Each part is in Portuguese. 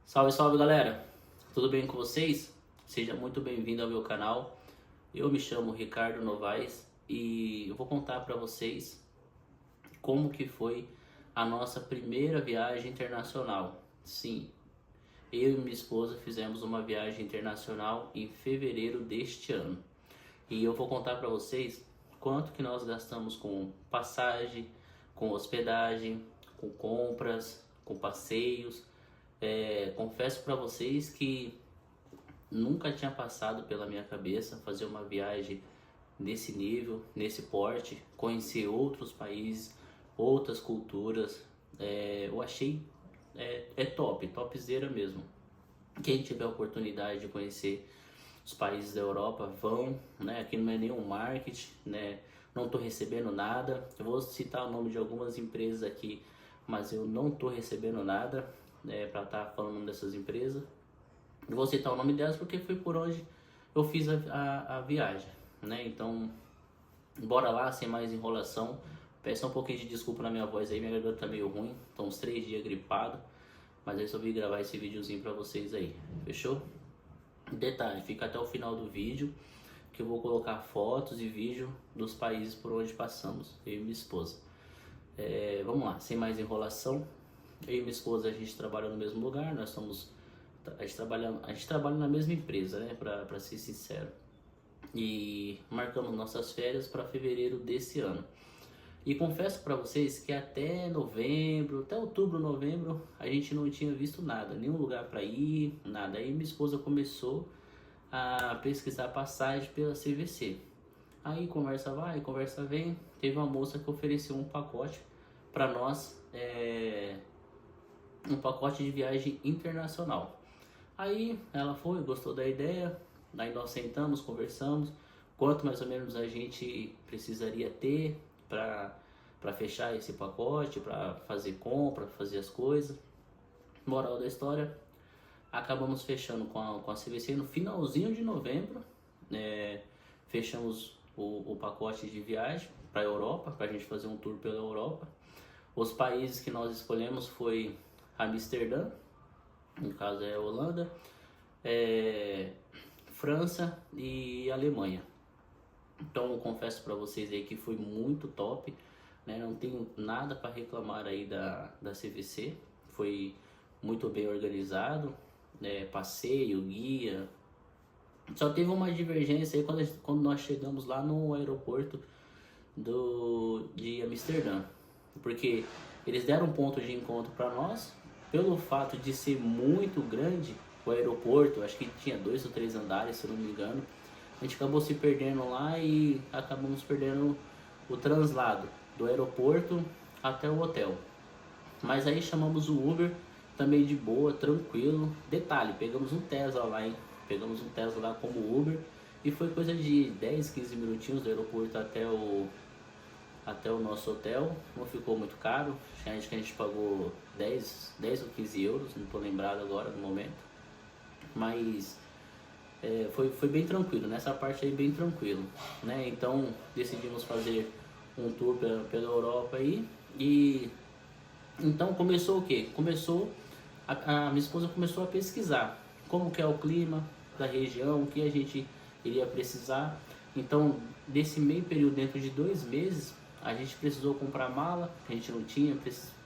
Salve, salve galera! Tudo bem com vocês? Seja muito bem-vindo ao meu canal. Eu me chamo Ricardo Novaes e eu vou contar para vocês como que foi a nossa primeira viagem internacional. Sim, eu e minha esposa fizemos uma viagem internacional em fevereiro deste ano. E eu vou contar para vocês quanto que nós gastamos com passagem, com hospedagem, com compras, com passeios. Confesso para vocês que nunca tinha passado pela minha cabeça fazer uma viagem nesse nível, nesse porte, conhecer outros países, outras culturas. Eu achei top, topzera mesmo. Quem tiver a oportunidade de conhecer os países da Europa, vão, né? Aqui não é nenhum marketing, né? Não estou recebendo nada. Eu vou citar o nome de algumas empresas aqui, mas eu não estou recebendo nada para estar falando o nome dessas empresas. Eu vou citar o nome delas porque foi por onde eu fiz a viagem, né? Então, bora lá, sem mais enrolação. Peço um pouquinho de desculpa na minha voz aí, minha garganta tá meio ruim, tô uns 3 dias gripado, mas aí resolvi gravar esse videozinho pra vocês aí, fechou? Detalhe, fica até o final do vídeo, que eu vou colocar fotos e vídeo dos países por onde passamos, eu e minha esposa. Vamos lá, sem mais enrolação. Eu e minha esposa, a gente trabalha no mesmo lugar, a gente trabalha na mesma empresa, né, pra ser sincero. E marcamos nossas férias para fevereiro desse ano. E confesso para vocês que até novembro, até outubro, novembro, a gente não tinha visto nada, nenhum lugar para ir, nada. Aí minha esposa começou a pesquisar passagem pela CVC. Aí conversa vai, conversa vem. Teve uma moça que ofereceu um pacote para nós, um pacote de viagem internacional. Aí ela foi, gostou da ideia, aí nós sentamos, conversamos, quanto mais ou menos a gente precisaria ter para fechar esse pacote, para fazer compra, fazer as coisas. Moral da história, acabamos fechando com a CVC no finalzinho de novembro, fechamos o pacote de viagem para a Europa, para a gente fazer um tour pela Europa. Os países que nós escolhemos foi Amsterdã, no caso é a Holanda, França e Alemanha. Então eu confesso para vocês aí que foi muito top, né? Não tenho nada para reclamar aí da CVC, foi muito bem organizado, né? Passeio, guia. Só teve uma divergência aí quando nós chegamos lá no aeroporto de Amsterdã, porque eles deram um ponto de encontro para nós, pelo fato de ser muito grande o aeroporto, acho que tinha 2 ou 3 andares, se eu não me engano. A gente acabou se perdendo lá e acabamos perdendo o translado do aeroporto até o hotel. Mas aí chamamos o Uber, também de boa, tranquilo. Detalhe, pegamos um Tesla lá, hein? Pegamos um Tesla lá como Uber e foi coisa de 10, 15 minutinhos do aeroporto até o nosso hotel. Não ficou muito caro, acho que a gente pagou 10 ou 15 euros, não estou lembrado agora no momento. Mas foi bem tranquilo, nessa parte aí bem tranquilo, né? Então decidimos fazer um tour pela Europa aí e então começou o que? A minha esposa começou a pesquisar como que é o clima da região, o que a gente iria precisar. Então desse meio período, dentro de 2 meses, a gente precisou comprar mala, que a gente não tinha,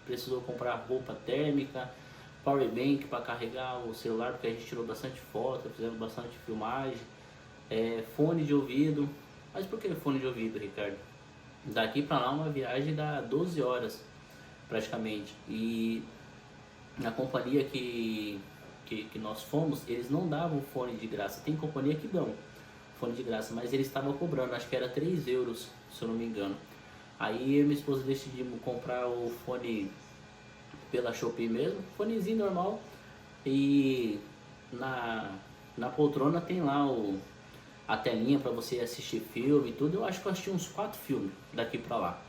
precisou comprar roupa térmica, power bank para carregar o celular, porque a gente tirou bastante foto, fizemos bastante filmagem, fone de ouvido. Mas por que fone de ouvido, Ricardo? Daqui para lá uma viagem dá 12 horas praticamente, e na companhia que nós fomos, eles não davam fone de graça. Tem companhia que dão fone de graça, mas eles estavam cobrando, acho que era 3 euros, se eu não me engano. Aí eu e minha esposa decidimos comprar o fone pela Shopee mesmo, fonezinho normal, e na poltrona tem lá a telinha para você assistir filme e tudo. Eu acho que eu assisti uns 4 filmes daqui para lá.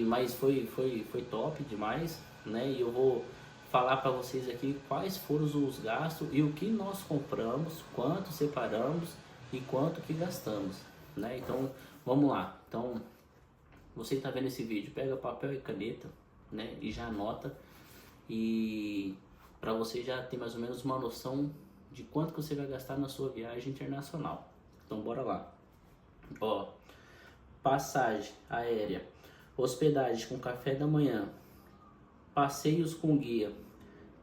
Mas foi top demais, né? E eu vou falar para vocês aqui quais foram os gastos e o que nós compramos, quanto separamos e quanto que gastamos, né? Então vamos lá. Então você está vendo esse vídeo, pega papel e caneta, né? E já anota, e para você já ter mais ou menos uma noção de quanto que você vai gastar na sua viagem internacional. Então bora lá. Ó, passagem aérea, hospedagem com café da manhã, passeios com guia,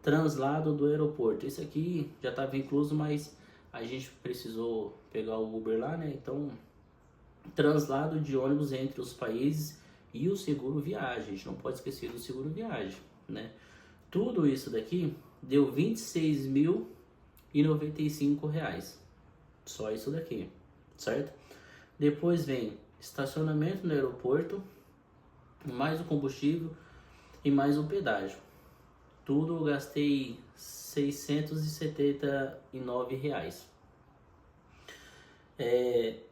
translado do aeroporto. Esse aqui já estava incluso, mas a gente precisou pegar o Uber lá, né? Então, translado de ônibus entre os países e o seguro viagem. A gente não pode esquecer do seguro viagem, né? Tudo isso daqui deu R$ 26.095. Só isso daqui, certo? Depois vem estacionamento no aeroporto, mais o combustível e mais o pedágio. Tudo eu gastei R$ 679.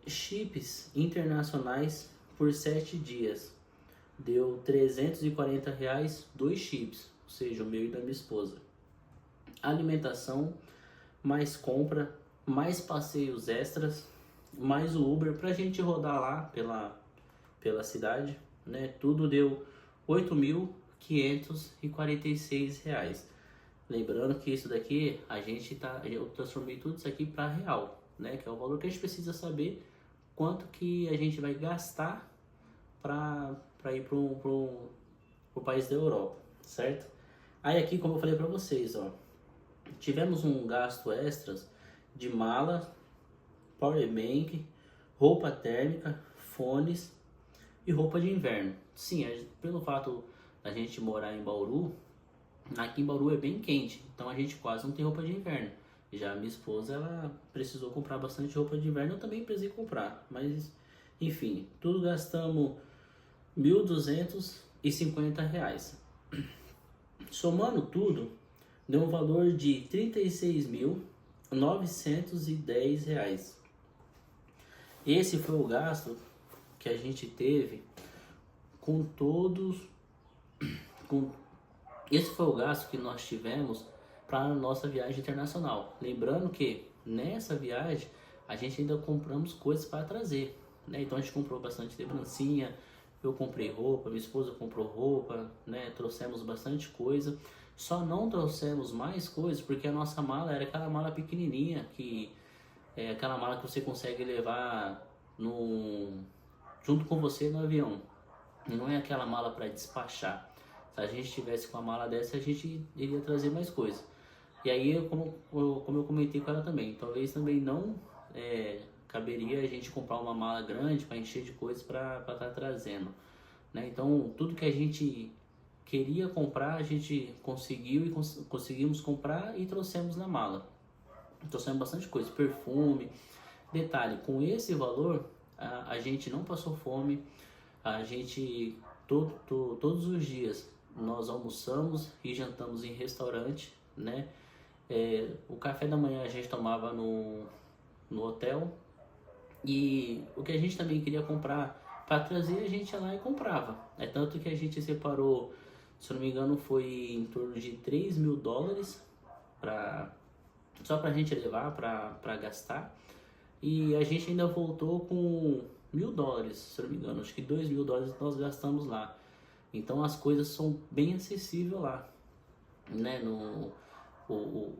Chips internacionais por 7 dias. Deu R$ 340, 2 chips, ou seja, o meu e da minha esposa. Alimentação, mais compra, mais passeios extras, mais o Uber pra gente rodar lá pela cidade, né? Tudo deu R$ 8.546. Lembrando que isso daqui eu transformei tudo isso aqui para real, né? Que é o valor que a gente precisa saber quanto que a gente vai gastar para ir pro país da Europa, certo? Aí aqui, como eu falei para vocês, ó, tivemos um gasto extras de mala, powerbank, roupa térmica, fones e roupa de inverno. Sim, pelo fato da gente morar em Bauru, aqui em Bauru é bem quente, então a gente quase não tem roupa de inverno. Já a minha esposa, ela precisou comprar bastante roupa de inverno, eu também precisei comprar, mas enfim, tudo gastamos R$ 1.250. Somando tudo, deu um valor de R$ 36.910. Esse foi o gasto que a gente teve com todos. Esse foi o gasto que nós tivemos para a nossa viagem internacional. Lembrando que nessa viagem a gente ainda compramos coisas para trazer, né? Então a gente comprou bastante lembrancinha, eu comprei roupa, minha esposa comprou roupa, né? Trouxemos bastante coisa. Só não trouxemos mais coisas porque a nossa mala era aquela mala pequenininha, que é aquela mala que você consegue levar junto com você no avião. Não é aquela mala para despachar. Se a gente tivesse com a mala dessa, a gente iria trazer mais coisa. E aí, como eu comentei com ela também, talvez também não caberia a gente comprar uma mala grande para encher de coisas para estar trazendo, né? Então, tudo que a gente queria comprar, a gente conseguiu e conseguimos comprar e trouxemos na mala. Trouxemos bastante coisa, perfume. Detalhe, com esse valor, a gente não passou fome, a gente todos os dias nós almoçamos e jantamos em restaurante, né? O café da manhã a gente tomava no hotel, e o que a gente também queria comprar para trazer, a gente ia lá e comprava. É tanto que a gente separou, se eu não me engano, foi em torno de US$ 3.000 só para a gente levar para gastar. E a gente ainda voltou com US$ 1.000, se eu não me engano, acho que US$ 2.000 nós gastamos lá. Então as coisas são bem acessíveis lá, né? O US$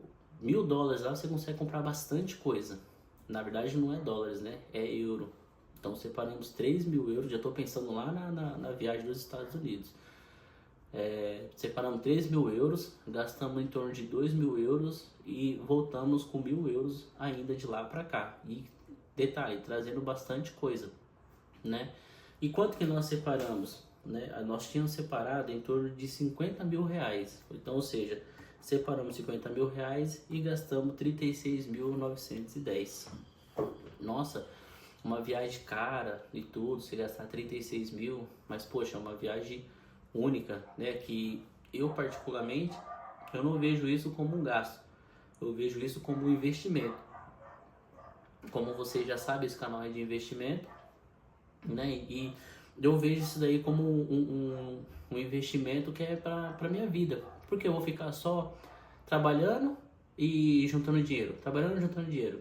1.000 lá você consegue comprar bastante coisa. Na verdade não é dólares, né? É euro. Então separamos 3.000 euros. Já estou pensando lá na viagem dos Estados Unidos. Separamos 3.000 euros, gastamos em torno de 2.000 euros e voltamos com 1.000 euros ainda de lá para cá. E detalhe, trazendo bastante coisa, né? E quanto que nós separamos? Né? Nós tínhamos separado em torno de R$ 50.000. Então, ou seja, separamos R$ 50.000 e gastamos 36.910. Nossa, uma viagem cara e tudo, se gastar 36 mil, mas poxa, é uma viagem única, né? Que eu particularmente, eu não vejo isso como um gasto, eu vejo isso como um investimento. Como vocês já sabem, esse canal é de investimento, né? E eu vejo isso daí como um investimento que é para minha vida, porque eu vou ficar só trabalhando e juntando dinheiro, trabalhando e juntando dinheiro.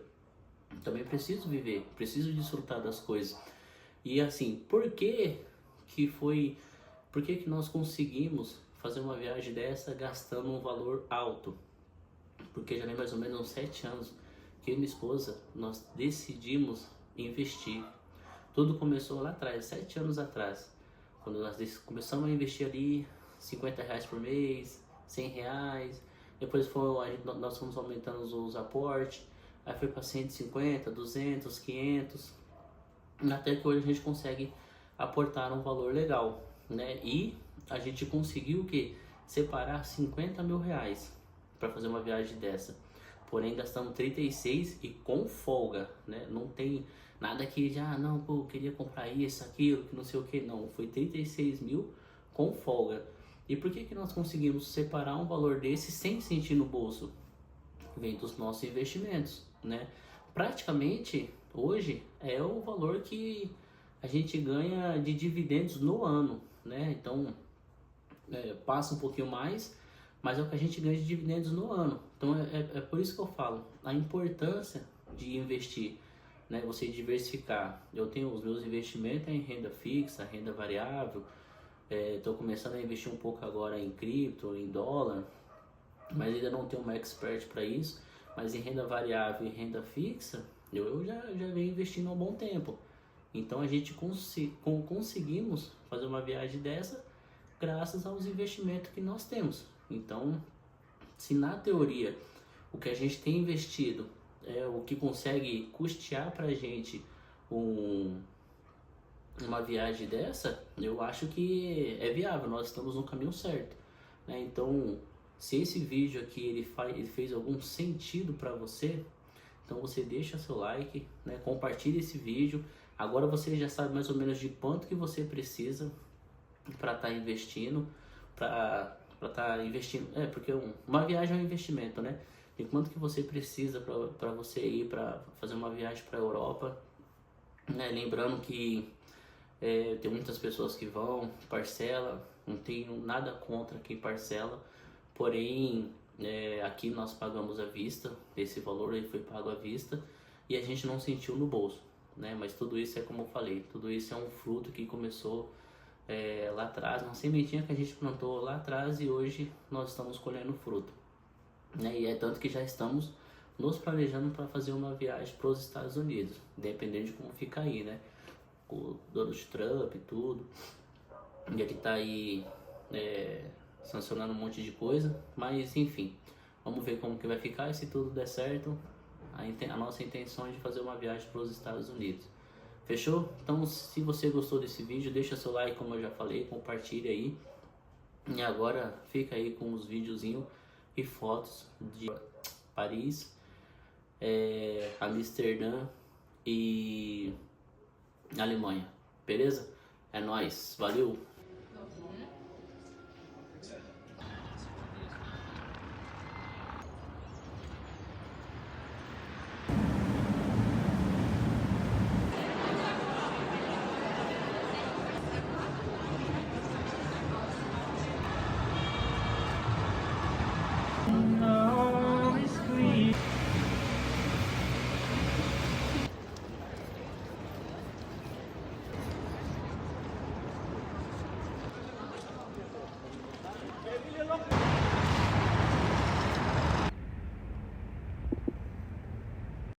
Também preciso viver, preciso desfrutar das coisas. E assim, por que nós conseguimos fazer uma viagem dessa gastando um valor alto? porque já tem mais ou menos uns 7 anos que eu e minha esposa, nós decidimos investir. Tudo começou lá atrás, 7 anos atrás, quando nós começamos a investir ali R$ 50 por mês, R$ 100, depois nós fomos aumentando os aportes, aí foi para 150, 200, 500, até que hoje a gente consegue aportar um valor legal, né? E a gente conseguiu que separar R$ 50 mil para fazer uma viagem dessa. Porém, gastamos 36 e com folga, né? Não tem nada que já, não, pô, eu queria comprar isso, aquilo, que não sei o que. Não, foi 36 mil com folga. E por que nós conseguimos separar um valor desse sem sentir no bolso? Vem dos nossos investimentos, né? Praticamente, hoje, é o valor que a gente ganha de dividendos no ano, né? Então, passa um pouquinho mais, mas é o que a gente ganha de dividendos no ano. Então é por isso que eu falo a importância de investir, né? Você diversificar. Eu tenho os meus investimentos em renda fixa, renda variável. Estou começando a investir um pouco agora em cripto, em dólar, mas ainda não tenho uma expert para isso. Mas em renda variável e renda fixa, eu já venho investindo há um bom tempo. Então a gente conseguimos fazer uma viagem dessa graças aos investimentos que nós temos. Então, se na teoria o que a gente tem investido é o que consegue custear para a gente uma viagem dessa, eu acho que é viável, nós estamos no caminho certo, né? Então, se esse vídeo aqui ele fez algum sentido para você, então você deixa seu like, né? Compartilha esse vídeo. Agora você já sabe mais ou menos de quanto que você precisa para estar investindo, porque uma viagem é um investimento, né? E quanto que você precisa para você ir para fazer uma viagem para a Europa, né? Lembrando que tem muitas pessoas que vão, parcela, não tenho nada contra quem parcela, porém aqui nós pagamos à vista, esse valor aí foi pago à vista e a gente não sentiu no bolso, né? Mas tudo isso é como eu falei, tudo isso é um fruto que começou lá atrás, uma sementinha que a gente plantou lá atrás e hoje nós estamos colhendo fruto, né? E é tanto que já estamos nos planejando para fazer uma viagem para os Estados Unidos, dependendo de como fica aí, né? O Donald Trump e tudo, e ele tá aí sancionando um monte de coisa, mas enfim, vamos ver como que vai ficar e se tudo der certo, a nossa intenção é de fazer uma viagem para os Estados Unidos. Fechou? Então, se você gostou desse vídeo, deixa seu like, como eu já falei, compartilha aí. E agora fica aí com os videozinhos e fotos de Paris, Amsterdã e Alemanha. Beleza? É nóis, valeu!